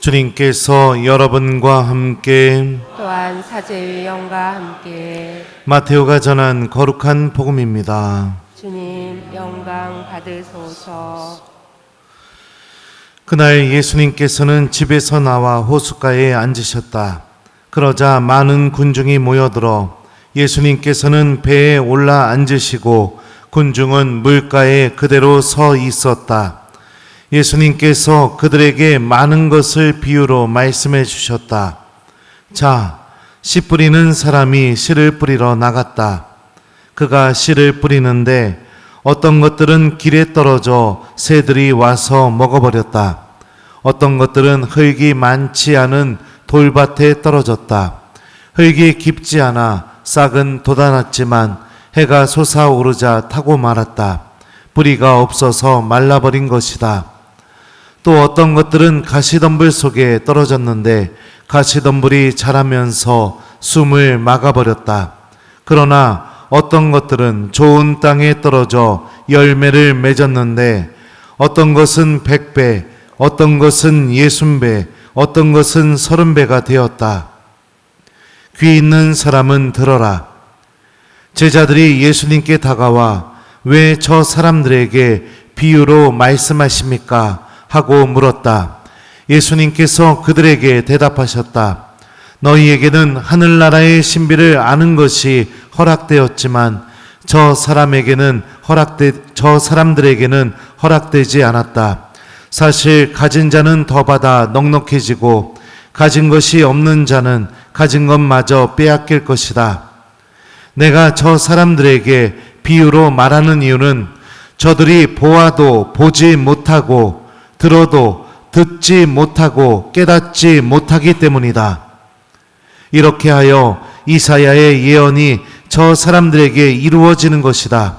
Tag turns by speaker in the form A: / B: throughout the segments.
A: 주님께서 여러분과 함께
B: 또한 사제의 영과 함께
A: 마테오가 전한 거룩한 복음입니다.
B: 주님 영광 받으소서.
A: 그날 예수님께서는 집에서 나와 호숫가에 앉으셨다. 그러자 많은 군중이 모여들어 예수님께서는 배에 올라 앉으시고 군중은 물가에 그대로 서 있었다. 예수님께서 그들에게 많은 것을 비유로 말씀해 주셨다. 자, 씨 뿌리는 사람이 씨를 뿌리러 나갔다. 그가 씨를 뿌리는데 어떤 것들은 길에 떨어져 새들이 와서 먹어버렸다. 어떤 것들은 흙이 많지 않은 돌밭에 떨어졌다. 흙이 깊지 않아 싹은 돋아났지만 해가 솟아오르자 타고 말았다. 뿌리가 없어서 말라버린 것이다. 또 어떤 것들은 가시덤불 속에 떨어졌는데 가시덤불이 자라면서 숨을 막아버렸다. 그러나 어떤 것들은 좋은 땅에 떨어져 열매를 맺었는데 어떤 것은 100배, 어떤 것은 60배, 어떤 것은 30배가 되었다. 귀 있는 사람은 들어라. 제자들이 예수님께 다가와 왜 저 사람들에게 비유로 말씀하십니까? 하고 물었다. 예수님께서 그들에게 대답하셨다. 너희에게는 하늘나라의 신비를 아는 것이 허락되었지만 저 사람들에게는 허락되지 않았다. 사실 가진 자는 더 받아 넉넉해지고 가진 것이 없는 자는 가진 것마저 빼앗길 것이다. 내가 저 사람들에게 비유로 말하는 이유는 저들이 보아도 보지 못하고 들어도 듣지 못하고 깨닫지 못하기 때문이다. 이렇게 하여 이사야의 예언이 저 사람들에게 이루어지는 것이다.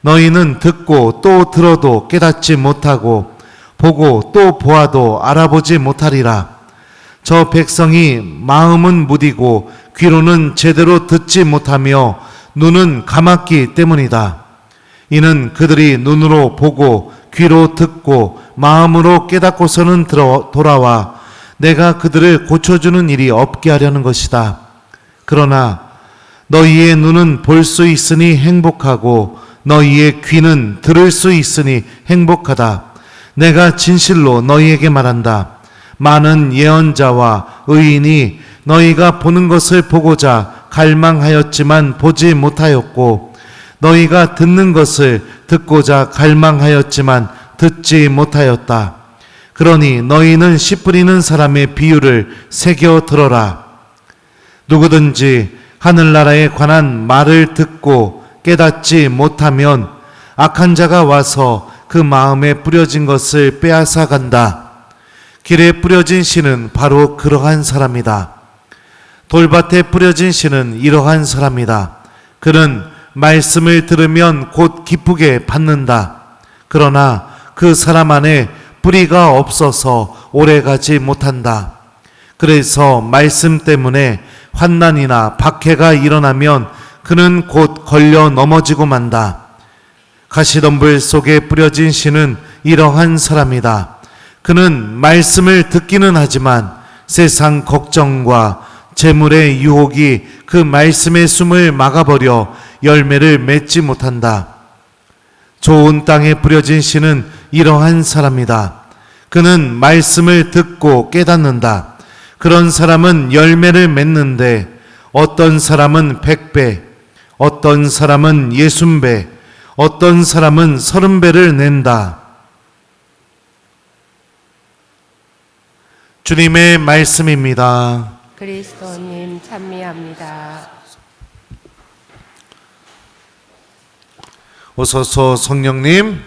A: 너희는 듣고 또 들어도 깨닫지 못하고 보고 또 보아도 알아보지 못하리라. 저 백성이 마음은 무디고 귀로는 제대로 듣지 못하며 눈은 감았기 때문이다. 이는 그들이 눈으로 보고 귀로 듣고 마음으로 깨닫고서는 돌아와 내가 그들을 고쳐주는 일이 없게 하려는 것이다. 그러나 너희의 눈은 볼 수 있으니 행복하고 너희의 귀는 들을 수 있으니 행복하다. 내가 진실로 너희에게 말한다. 많은 예언자와 의인이 너희가 보는 것을 보고자 갈망하였지만 보지 못하였고 너희가 듣는 것을 듣고자 갈망하였지만 듣지 못하였다. 그러니 너희는 씨 뿌리는 사람의 비유를 새겨 들어라. 누구든지 하늘나라에 관한 말을 듣고 깨닫지 못하면 악한 자가 와서 그 마음에 뿌려진 것을 빼앗아 간다. 길에 뿌려진 씨는 바로 그러한 사람이다. 돌밭에 뿌려진 씨는 이러한 사람이다. 그는 말씀을 들으면 곧 기쁘게 받는다. 그러나 그 사람 안에 뿌리가 없어서 오래가지 못한다. 그래서 말씀 때문에 환난이나 박해가 일어나면 그는 곧 걸려 넘어지고 만다. 가시덤불 속에 뿌려진 씨는 이러한 사람이다. 그는 말씀을 듣기는 하지만 세상 걱정과 재물의 유혹이 그 말씀의 숨을 막아버려 열매를 맺지 못한다. 좋은 땅에 뿌려진 씨는 이러한 사람이다. 그는 말씀을 듣고 깨닫는다. 그런 사람은 열매를 맺는데 어떤 사람은 100배, 어떤 사람은 60배, 어떤 사람은 30배를 낸다. 주님의 말씀입니다.
B: 그리스도님 찬미합니다.
A: 오소서 성령님.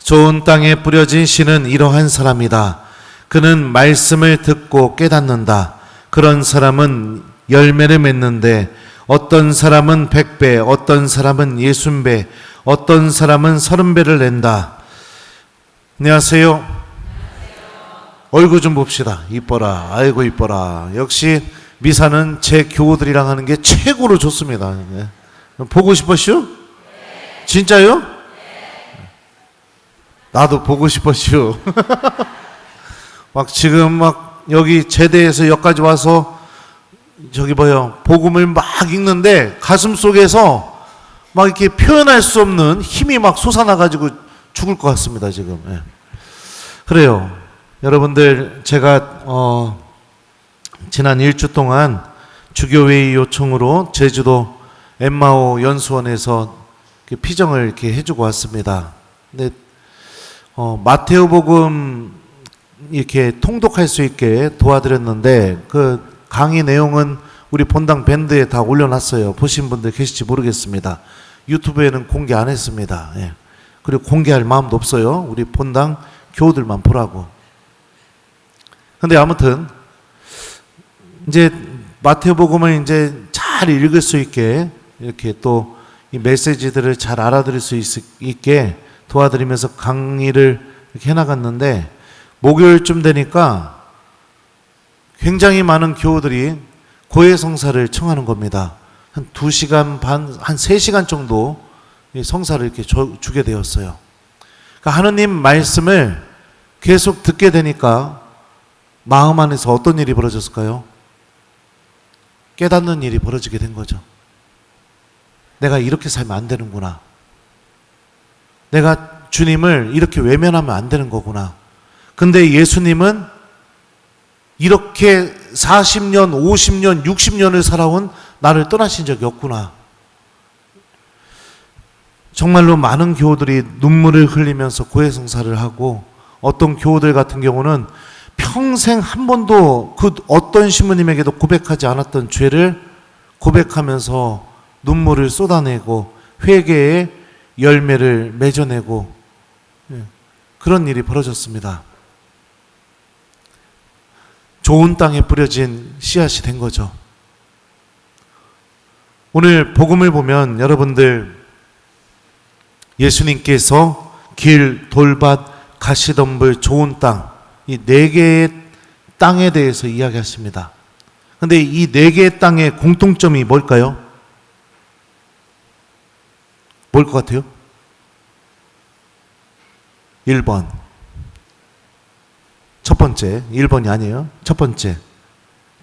A: 좋은 땅에 뿌려진 씨는 이러한 사람이다. 그는 말씀을 듣고 깨닫는다. 그런 사람은 열매를 맺는데 어떤 사람은 100배, 어떤 사람은 60배, 어떤 사람은 30배를 낸다. 안녕하세요. 얼굴 좀 봅시다. 이뻐라. 아이고 이뻐라. 역시 미사는 제 교우들이랑 하는 게 최고로 좋습니다. 네. 보고 싶었슈? 네. 진짜요? 네. 나도 보고 싶었슈. 막 지금 막 여기 제대에서 여기까지 와서 저기 뭐요 복음을 막 읽는데 가슴 속에서 막 이렇게 표현할 수 없는 힘이 막 솟아나 가지고 죽을 것 같습니다 지금. 예. 그래요. 여러분들 제가 지난 1주 동안 주교회의 요청으로 제주도 엠마오 연수원에서 피정을 이렇게 해주고 왔습니다. 근데 마테오복음 이렇게 통독할 수 있게 도와드렸는데 그 강의 내용은 우리 본당 밴드에 다 올려놨어요. 보신 분들 계실지 모르겠습니다. 유튜브에는 공개 안 했습니다. 예. 그리고 공개할 마음도 없어요. 우리 본당 교우들만 보라고. 근데 아무튼 이제 마태복음을 이제 잘 읽을 수 있게 이렇게 또 이 메시지들을 잘 알아들을 수 있게 도와드리면서 강의를 이렇게 해나갔는데 목요일쯤 되니까 굉장히 많은 교우들이 고해성사를 청하는 겁니다. 한 2시간 반, 한 3시간 정도 이 성사를 이렇게 주게 되었어요. 그러니까 하느님 말씀을 계속 듣게 되니까 마음 안에서 어떤 일이 벌어졌을까요? 깨닫는 일이 벌어지게 된 거죠. 내가 이렇게 살면 안 되는구나. 내가 주님을 이렇게 외면하면 안 되는 거구나. 근데 예수님은 이렇게 40년, 50년, 60년을 살아온 나를 떠나신 적이 없구나. 정말로 많은 교우들이 눈물을 흘리면서 고해성사를 하고 어떤 교우들 같은 경우는 평생 한 번도 그 어떤 신부님에게도 고백하지 않았던 죄를 고백하면서 눈물을 쏟아내고 회개의 열매를 맺어내고 그런 일이 벌어졌습니다. 좋은 땅에 뿌려진 씨앗이 된 거죠. 오늘 복음을 보면 여러분들 예수님께서 길, 돌밭, 가시덤불, 좋은 땅 이 4개의 땅에 대해서 이야기하십니다. 그런데 이 4개의 땅의 공통점이 뭘까요? 뭘 것 같아요? 1번. 첫 번째, 1번이 아니에요. 첫 번째.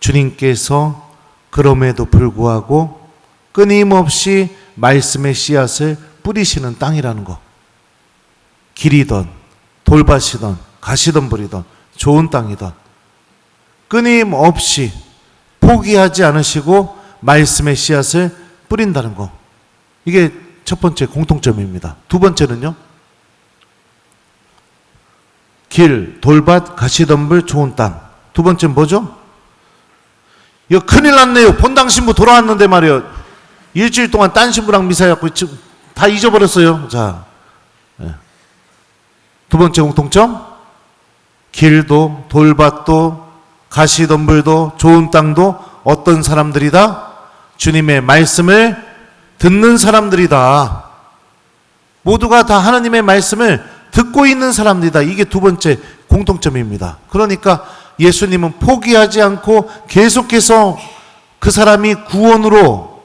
A: 주님께서 그럼에도 불구하고 끊임없이 말씀의 씨앗을 뿌리시는 땅이라는 거. 길이든 돌밭이든 가시덤불이든 좋은 땅이든 끊임없이 포기하지 않으시고 말씀의 씨앗을 뿌린다는 거. 이게 첫 번째 공통점입니다. 두 번째는요. 길, 돌밭, 가시덤불, 좋은 땅. 두 번째는 뭐죠? 이거 큰일 났네요. 본당 신부 돌아왔는데 말이에요. 일주일 동안 딴 신부랑 미사해갖고 지금 다 잊어버렸어요. 자, 두 번째 공통점. 길도, 돌밭도, 가시덤불도, 좋은 땅도 어떤 사람들이다? 주님의 말씀을 듣는 사람들이다. 모두가 다 하나님의 말씀을 듣고 있는 사람들이다. 이게 두 번째 공통점입니다. 그러니까 예수님은 포기하지 않고 계속해서 그 사람이 구원으로,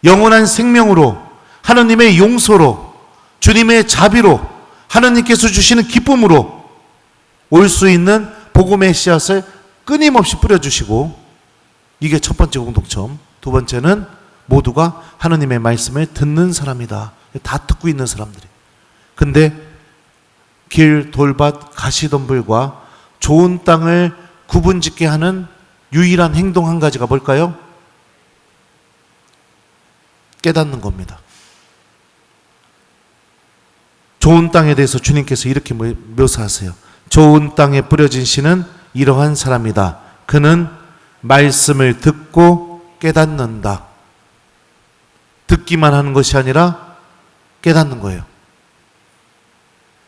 A: 영원한 생명으로, 하나님의 용서로, 주님의 자비로, 하나님께서 주시는 기쁨으로 올 수 있는 복음의 씨앗을 끊임없이 뿌려주시고, 이게 첫 번째 공통점. 두 번째는 모두가 하나님의 말씀을 듣는 사람이다. 다 듣고 있는 사람들이. 근데 길, 돌밭, 가시덤불과 좋은 땅을 구분짓게 하는 유일한 행동 한 가지가 뭘까요? 깨닫는 겁니다. 좋은 땅에 대해서 주님께서 이렇게 묘사하세요. 좋은 땅에 뿌려진 씨는 이러한 사람이다. 그는 말씀을 듣고 깨닫는다. 듣기만 하는 것이 아니라 깨닫는 거예요.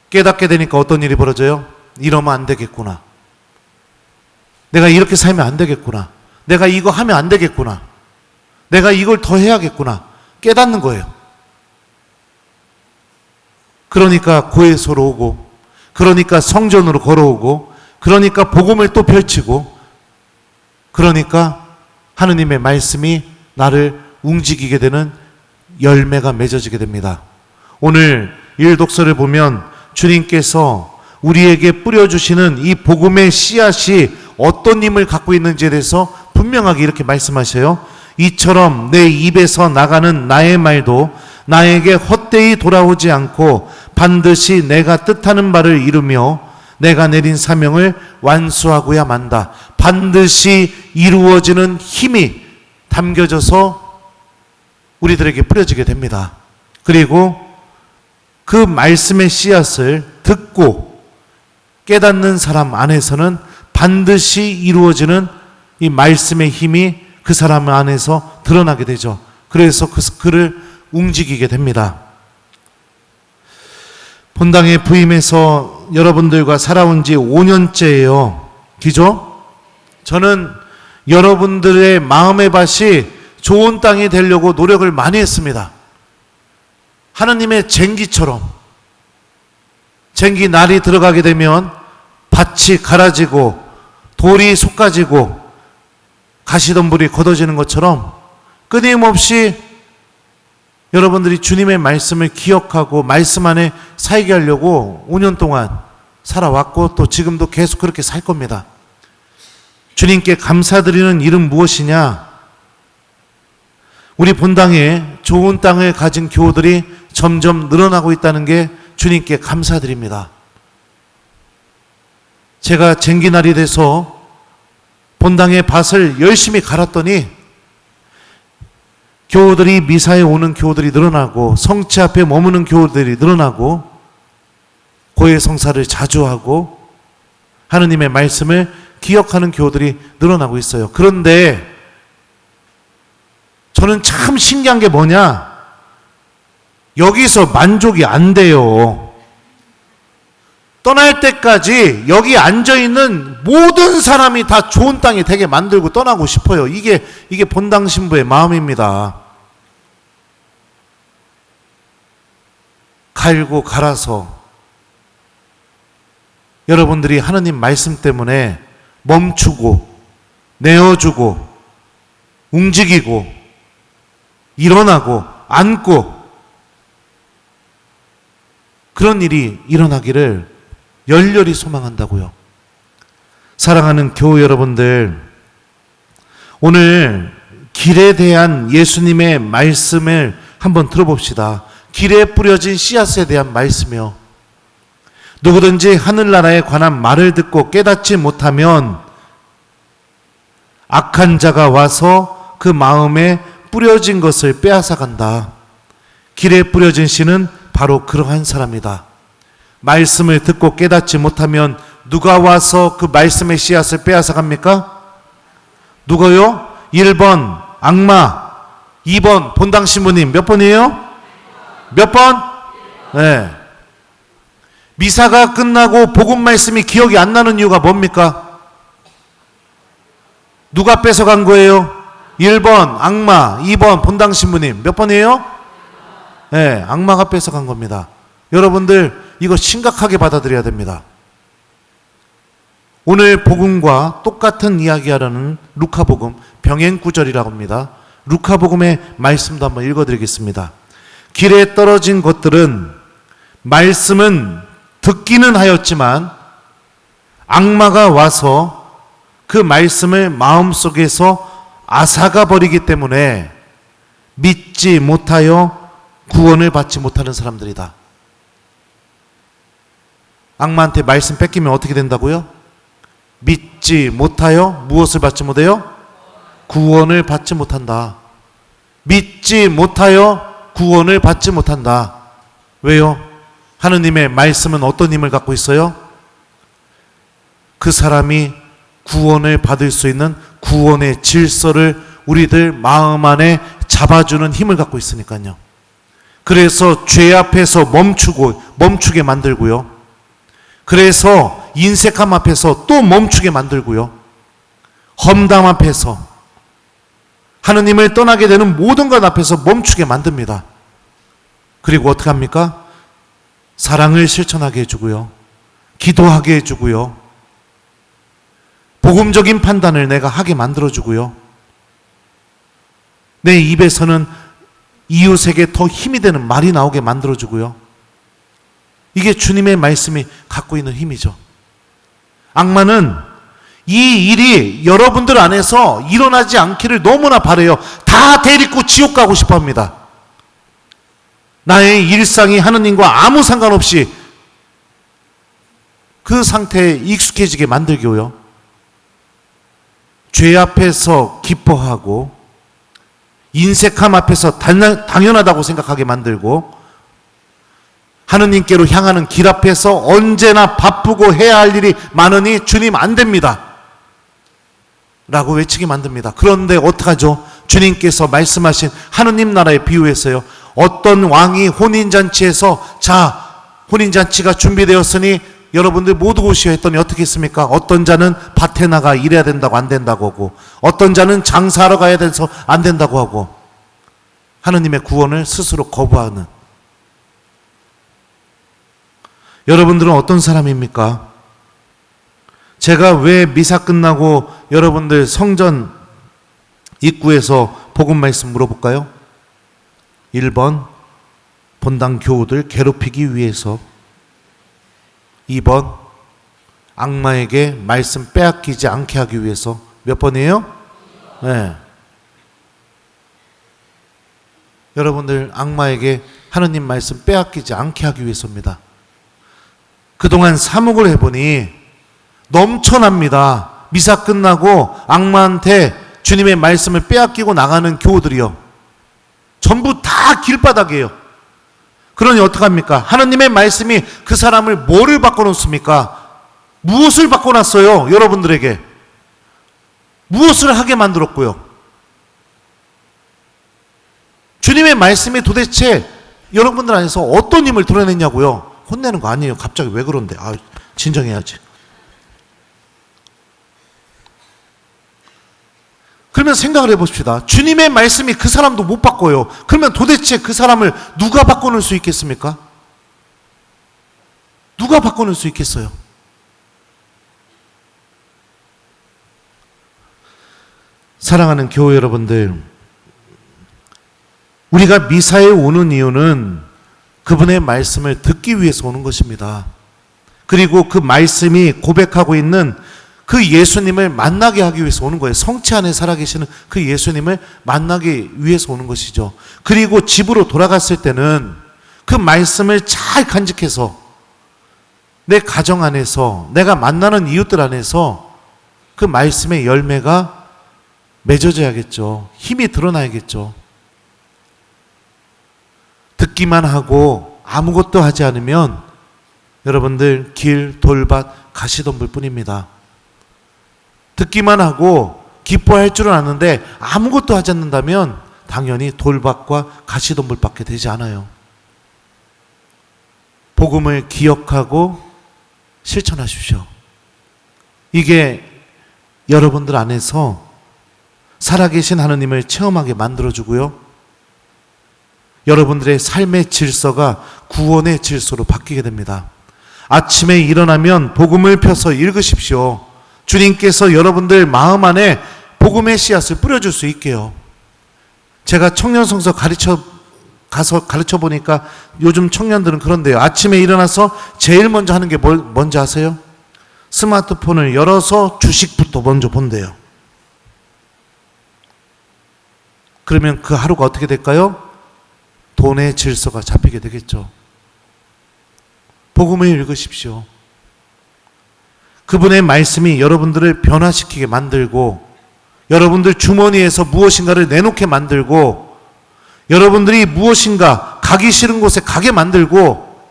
A: 깨닫게 되니까 어떤 일이 벌어져요? 이러면 안 되겠구나. 내가 이렇게 살면 안 되겠구나. 내가 이거 하면 안 되겠구나. 내가 이걸 더 해야겠구나. 깨닫는 거예요. 그러니까 고해소로 오고, 그러니까 성전으로 걸어오고, 그러니까 복음을 또 펼치고, 그러니까 하느님의 말씀이 나를 움직이게 되는 열매가 맺어지게 됩니다. 오늘 일독서를 보면 주님께서 우리에게 뿌려주시는 이 복음의 씨앗이 어떤 힘을 갖고 있는지에 대해서 분명하게 이렇게 말씀하셔요. 이처럼 내 입에서 나가는 나의 말도 나에게 헛되이 돌아오지 않고 반드시 내가 뜻하는 바를 이루며 내가 내린 사명을 완수하고야 만다. 반드시 이루어지는 힘이 담겨져서 우리들에게 뿌려지게 됩니다. 그리고 그 말씀의 씨앗을 듣고 깨닫는 사람 안에서는 반드시 이루어지는 이 말씀의 힘이 그 사람 안에서 드러나게 되죠. 그래서 그를 움직이게 됩니다. 본당에 부임해서 여러분들과 살아온 지 5년째예요. 그죠? 저는 여러분들의 마음의 밭이 좋은 땅이 되려고 노력을 많이 했습니다. 하나님의 쟁기처럼 쟁기 날이 들어가게 되면 밭이 갈아지고 돌이 솎아지고 가시덤불이 걷어지는 것처럼 끊임없이 여러분들이 주님의 말씀을 기억하고 말씀 안에 살게 하려고 5년 동안 살아왔고 또 지금도 계속 그렇게 살 겁니다. 주님께 감사드리는 일은 무엇이냐? 우리 본당에 좋은 땅을 가진 교우들이 점점 늘어나고 있다는 게 주님께 감사드립니다. 제가 쟁기날이 돼서 본당의 밭을 열심히 갈았더니 교우들이 미사에 오는 교우들이 늘어나고 성체 앞에 머무는 교우들이 늘어나고 고해 성사를 자주 하고 하느님의 말씀을 기억하는 교우들이 늘어나고 있어요. 그런데 저는 참 신기한 게 뭐냐? 여기서 만족이 안 돼요. 떠날 때까지 여기 앉아있는 모든 사람이 다 좋은 땅이 되게 만들고 떠나고 싶어요. 이게 본당 신부의 마음입니다. 갈고 갈아서 여러분들이 하나님 말씀 때문에 멈추고 내어주고 움직이고 일어나고 앉고 그런 일이 일어나기를 열렬히 소망한다고요. 사랑하는 교우 여러분들, 오늘 길에 대한 예수님의 말씀을 한번 들어봅시다. 길에 뿌려진 씨앗에 대한 말씀이요. 누구든지 하늘나라에 관한 말을 듣고 깨닫지 못하면 악한 자가 와서 그 마음에 뿌려진 것을 빼앗아간다. 길에 뿌려진 씨는 바로 그러한 사람이다. 말씀을 듣고 깨닫지 못하면 누가 와서 그 말씀의 씨앗을 빼앗아갑니까? 누가요? 1번 악마, 2번 본당 신부님. 몇 번이에요? 몇 번? 네. 미사가 끝나고 복음 말씀이 기억이 안 나는 이유가 뭡니까? 누가 뺏어간 거예요? 1번 악마, 2번 본당 신부님. 몇 번이에요? 네, 악마가 뺏어간 겁니다. 여러분들 이거 심각하게 받아들여야 됩니다. 오늘 복음과 똑같은 이야기하라는 루카복음 병행구절이라고 합니다. 루카복음의 말씀도 한번 읽어드리겠습니다. 길에 떨어진 것들은 말씀은 듣기는 하였지만 악마가 와서 그 말씀을 마음속에서 앗아가 버리기 때문에 믿지 못하여 구원을 받지 못하는 사람들이다. 악마한테 말씀 뺏기면 어떻게 된다고요? 믿지 못하여 무엇을 받지 못해요? 구원을 받지 못한다. 믿지 못하여 구원을 받지 못한다. 왜요? 하느님의 말씀은 어떤 힘을 갖고 있어요? 그 사람이 구원을 받을 수 있는 구원의 질서를 우리들 마음 안에 잡아주는 힘을 갖고 있으니까요. 그래서 죄 앞에서 멈추게 만들고요. 그래서 인색함 앞에서 또 멈추게 만들고요. 험담 앞에서 하느님을 떠나게 되는 모든 것 앞에서 멈추게 만듭니다. 그리고 어떻게 합니까? 사랑을 실천하게 해주고요. 기도하게 해주고요. 복음적인 판단을 내가 하게 만들어주고요. 내 입에서는 이웃에게 더 힘이 되는 말이 나오게 만들어주고요. 이게 주님의 말씀이 갖고 있는 힘이죠. 악마는 이 일이 여러분들 안에서 일어나지 않기를 너무나 바라요. 다 데리고 지옥 가고 싶어 합니다. 나의 일상이 하느님과 아무 상관없이 그 상태에 익숙해지게 만들고요. 죄 앞에서 기뻐하고 인색함 앞에서 당연하다고 생각하게 만들고 하느님께로 향하는 길 앞에서 언제나 바쁘고 해야 할 일이 많으니 주님 안 됩니다 라고 외치게 만듭니다. 그런데 어떡하죠? 주님께서 말씀하신 하느님 나라의 비유에서요, 어떤 왕이 혼인잔치에서 자, 혼인잔치가 준비되었으니 여러분들 모두 오시오 했더니 어떻게 했습니까? 어떤 자는 밭에 나가 일해야 된다고 안 된다고 하고, 어떤 자는 장사하러 가야 돼서 안 된다고 하고, 하느님의 구원을 스스로 거부하는. 여러분들은 어떤 사람입니까? 제가 왜 미사 끝나고 여러분들 성전 입구에서 복음 말씀 물어볼까요? 1번 본당 교우들 괴롭히기 위해서, 2번 악마에게 말씀 빼앗기지 않게 하기 위해서. 몇 번이에요? 네. 여러분들 악마에게 하느님 말씀 빼앗기지 않게 하기 위해서입니다. 그동안 사목을 해보니 넘쳐납니다. 미사 끝나고 악마한테 주님의 말씀을 빼앗기고 나가는 교우들이요. 전부 다 길바닥이에요. 그러니 어떡합니까? 하느님의 말씀이 그 사람을 뭐를 바꿔놓습니까? 무엇을 바꿔놨어요? 여러분들에게 무엇을 하게 만들었고요? 주님의 말씀이 도대체 여러분들 안에서 어떤 힘을 드러냈냐고요? 혼내는 거 아니에요. 갑자기 왜 그런데? 진정해야지. 그러면 생각을 해봅시다. 주님의 말씀이 그 사람도 못 바꿔요. 그러면 도대체 그 사람을 누가 바꿔놓을 수 있겠습니까? 누가 바꿔놓을 수 있겠어요? 사랑하는 교회 여러분들, 우리가 미사에 오는 이유는 그분의 말씀을 듣기 위해서 오는 것입니다. 그리고 그 말씀이 고백하고 있는 그 예수님을 만나게 하기 위해서 오는 거예요. 성체 안에 살아계시는 그 예수님을 만나기 위해서 오는 것이죠. 그리고 집으로 돌아갔을 때는 그 말씀을 잘 간직해서 내 가정 안에서, 내가 만나는 이웃들 안에서 그 말씀의 열매가 맺어져야겠죠. 힘이 드러나야겠죠. 듣기만 하고 아무것도 하지 않으면 여러분들 길, 돌밭, 가시덤불 뿐입니다. 듣기만 하고 기뻐할 줄은 아는데 아무것도 하지 않는다면 당연히 돌밭과 가시덤불밖에 되지 않아요. 복음을 기억하고 실천하십시오. 이게 여러분들 안에서 살아계신 하느님을 체험하게 만들어주고요, 여러분들의 삶의 질서가 구원의 질서로 바뀌게 됩니다. 아침에 일어나면 복음을 펴서 읽으십시오. 주님께서 여러분들 마음 안에 복음의 씨앗을 뿌려줄 수 있게요. 제가 청년성서 가르쳐 보니까 요즘 청년들은 그런데요. 아침에 일어나서 제일 먼저 하는 게 뭔지 아세요? 스마트폰을 열어서 주식부터 먼저 본대요. 그러면 그 하루가 어떻게 될까요? 돈의 질서가 잡히게 되겠죠. 복음을 읽으십시오. 그분의 말씀이 여러분들을 변화시키게 만들고, 여러분들 주머니에서 무엇인가를 내놓게 만들고, 여러분들이 무엇인가 가기 싫은 곳에 가게 만들고,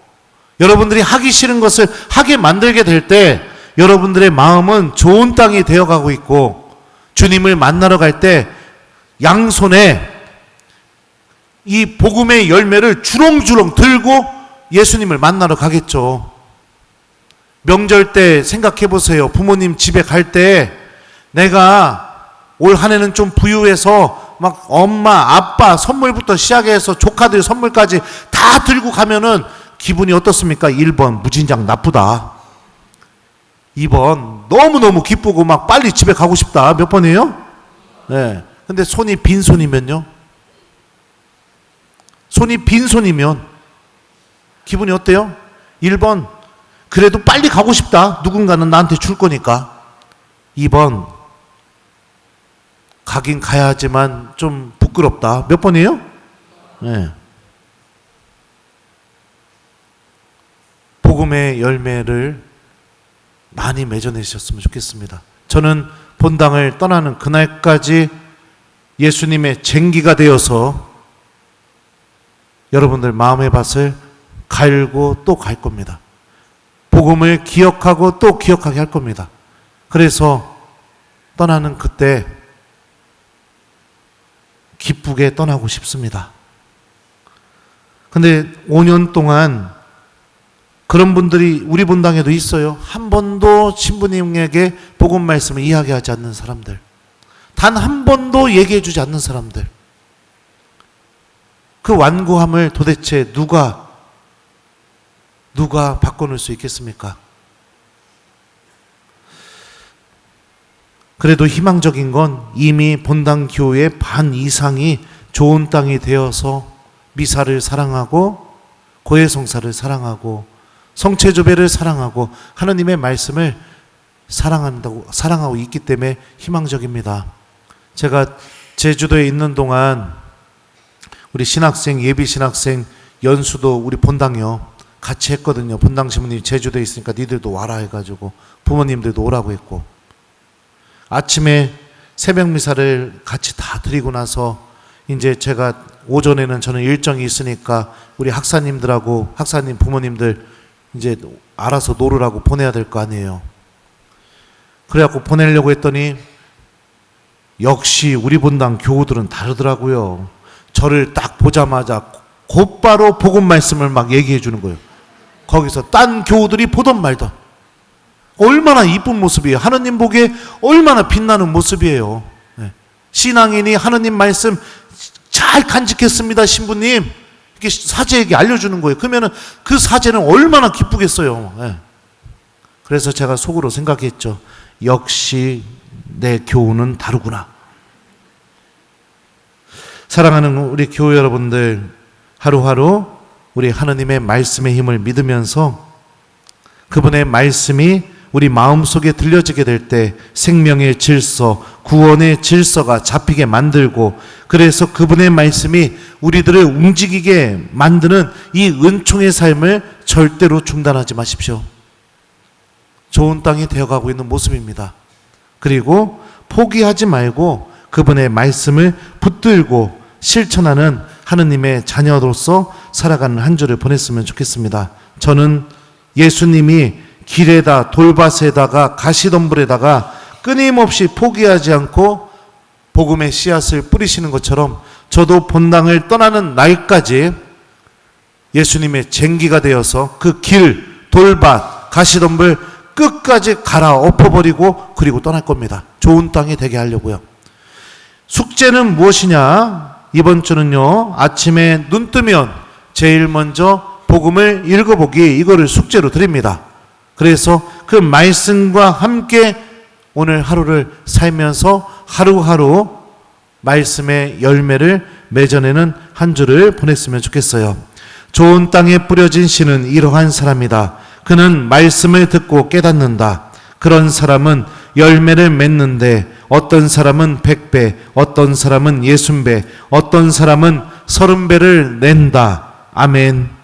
A: 여러분들이 하기 싫은 것을 하게 만들게 될 때 여러분들의 마음은 좋은 땅이 되어가고 있고, 주님을 만나러 갈 때 양손에 이 복음의 열매를 주렁주렁 들고 예수님을 만나러 가겠죠. 명절 때 생각해 보세요. 부모님 집에 갈 때 내가 올 한 해는 좀 부유해서 막 엄마, 아빠 선물부터 시작해서 조카들 선물까지 다 들고 가면은 기분이 어떻습니까? 1번 무진장 나쁘다. 2번 너무너무 기쁘고 막 빨리 집에 가고 싶다. 몇 번이에요? 네. 근데 손이 빈손이면요? 손이 빈손이면 기분이 어때요? 1번, 그래도 빨리 가고 싶다. 누군가는 나한테 줄 거니까. 2번, 가긴 가야 하지만 좀 부끄럽다. 몇 번이에요? 네. 복음의 열매를 많이 맺어내셨으면 좋겠습니다. 저는 본당을 떠나는 그날까지 예수님의 쟁기가 되어서 여러분들 마음의 밭을 갈고 또 갈 겁니다. 복음을 기억하고 또 기억하게 할 겁니다. 그래서 떠나는 그때 기쁘게 떠나고 싶습니다. 근데 5년 동안 그런 분들이 우리 본당에도 있어요. 한 번도 신부님에게 복음 말씀을 이야기하지 않는 사람들. 단 한 번도 얘기해 주지 않는 사람들. 그 완고함을 도대체 누가 바꿔놓을 수 있겠습니까? 그래도 희망적인 건 이미 본당 교회의 반 이상이 좋은 땅이 되어서 미사를 사랑하고 고해성사를 사랑하고 성체조배를 사랑하고 하느님의 말씀을 사랑하고 있기 때문에 희망적입니다. 제가 제주도에 있는 동안 우리 신학생, 예비 신학생 연수도 우리 본당이요 같이 했거든요. 본당 신부님이 제주도에 있으니까 니들도 와라 해가지고 부모님들도 오라고 했고, 아침에 새벽 미사를 같이 다 드리고 나서 이제 제가 오전에는 저는 일정이 있으니까 우리 학사님들하고 학사님 부모님들 이제 알아서 놀으라고 보내야 될 거 아니에요. 그래갖고 보내려고 했더니 역시 우리 본당 교우들은 다르더라고요. 저를 딱 보자마자 곧바로 복음 말씀을 막 얘기해 주는 거예요. 거기서 딴 교우들이 보던 말던. 얼마나 이쁜 모습이에요. 하느님 보기에 얼마나 빛나는 모습이에요. 네. 신앙인이 하느님 말씀 잘 간직했습니다, 신부님. 이렇게 사제에게 알려주는 거예요. 그러면은 그 사제는 얼마나 기쁘겠어요. 네. 그래서 제가 속으로 생각했죠. 역시 내 교우는 다르구나. 사랑하는 우리 교우 여러분들, 하루하루 우리 하느님의 말씀의 힘을 믿으면서 그분의 말씀이 우리 마음속에 들려지게 될 때 생명의 질서, 구원의 질서가 잡히게 만들고, 그래서 그분의 말씀이 우리들을 움직이게 만드는 이 은총의 삶을 절대로 중단하지 마십시오. 좋은 땅이 되어가고 있는 모습입니다. 그리고 포기하지 말고 그분의 말씀을 붙들고 실천하는 하느님의 자녀로서 살아가는 한 주를 보냈으면 좋겠습니다. 저는 예수님이 길에다 돌밭에다가 가시덤불에다가 끊임없이 포기하지 않고 복음의 씨앗을 뿌리시는 것처럼 저도 본당을 떠나는 날까지 예수님의 쟁기가 되어서 그 길, 돌밭, 가시덤불 끝까지 갈아 엎어버리고 그리고 떠날 겁니다. 좋은 땅이 되게 하려고요. 숙제는 무엇이냐? 이번 주는요, 아침에 눈 뜨면 제일 먼저 복음을 읽어보기, 이거를 숙제로 드립니다. 그래서 그 말씀과 함께 오늘 하루를 살면서 하루하루 말씀의 열매를 맺어내는 한 주를 보냈으면 좋겠어요. 좋은 땅에 뿌려진 씨는 이러한 사람이다. 그는 말씀을 듣고 깨닫는다. 그런 사람은 열매를 맺는데 어떤 사람은 100배, 어떤 사람은 60배, 어떤 사람은 30배를 낸다. 아멘.